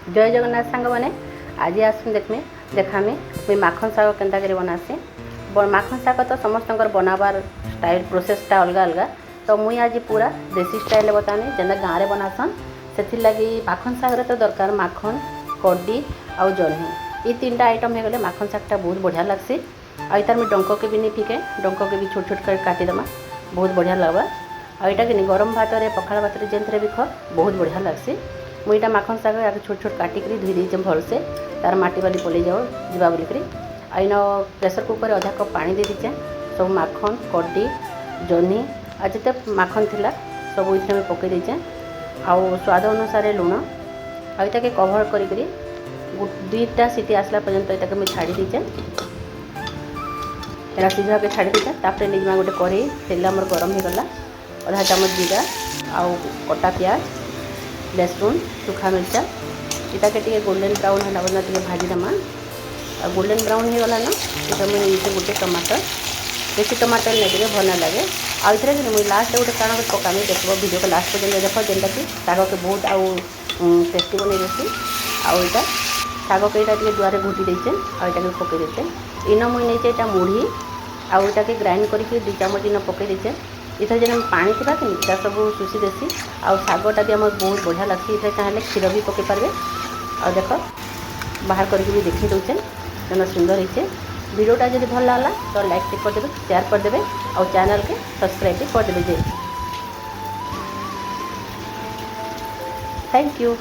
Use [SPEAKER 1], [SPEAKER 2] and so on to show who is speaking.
[SPEAKER 1] जय जगन्नाथ सांग मैंने आज आसुन देखामी मुई माखन शाग केन्ता करी बनासी। माखन शाग तो समस्त बनाबार स्टाइल प्रोसेसटा अलग अलग, तो मुई आज पूरा देसी स्टाइल बतानी जेनता गाँव में बनासन। से लगी माखन शाग तो दरकार माखन, कड्डी आउ जह्नी, ये तीन टा आइटम हो गले माखन शागटा बहुत बढ़िया लगसी। आ इतार में डंक के भी नहीं फिके, डंक के भी छोट छोट कर काटिदेमा, बहुत बढ़िया लगवा। आ यहाँ कि गरम भात पखाड़ भात जेनथे भी ख बहुत बढ़िया लगसी। मुई इटा माखन शाग आगे छोट छोट काटिक धोई देचे भलसे, तार माटी बाली पलि जावा बोलिक। आइन प्रेसर कुकर अधा कप पानी दे दीचे, सब माखन, कड्डी, जह्नी आ जिते माखन थिला सब इथे पकई देचे। आउ स्वाद अनुसार लुण आ के कभर करी दुईटा सीटी आसला पर्यंत इटा मुझे छाड़ी दीचे। एरा सीधा के छाड़ी दीचे। तापर निजमा गोटे कढ़ई तेल आमर गरम हो गला, आधा चामच जीरा आउ कटा प्याज, लहसुन, सुखा मिर्चा इटा के गोल्डन ब्राउन है पर्यंत भाजीदेमा। आ गोल्डन ब्राउन हो गला ना इटा मुझे नीचे गोटे टमाटर, बेसी टमाटर नहीं भल ना लगे। आउ मुझे लास्ट गोटे कारण पकामी देख वीडियो को लास्ट पर्यटन देख जेनटा कि शाग के बहुत आउ टेस्टी बन देसी। आउ यहाँ शाग के यहाँ दुआरे घुटी देचे आ यहाँ पकई देचे। इन मुझे नहीं यहाँ मुढ़ी आउ यहाँ के ग्राइंड करके 2 चामच इन पकई देचे। इधर जेन पानी थी कि सब सुशी देसी। आउ शागटा भी आम बहुत बढ़िया लगसी। इधर चाहिए क्षीर भी पकई पारे। आ देख बाहर करके भी देखी दूचे जेना सुंदर होचे। वीडियोटा जब भल लगा तो लाइक करदे, शेयर करदे और चैनल के सब्सक्राइब भी करदे। Thank you.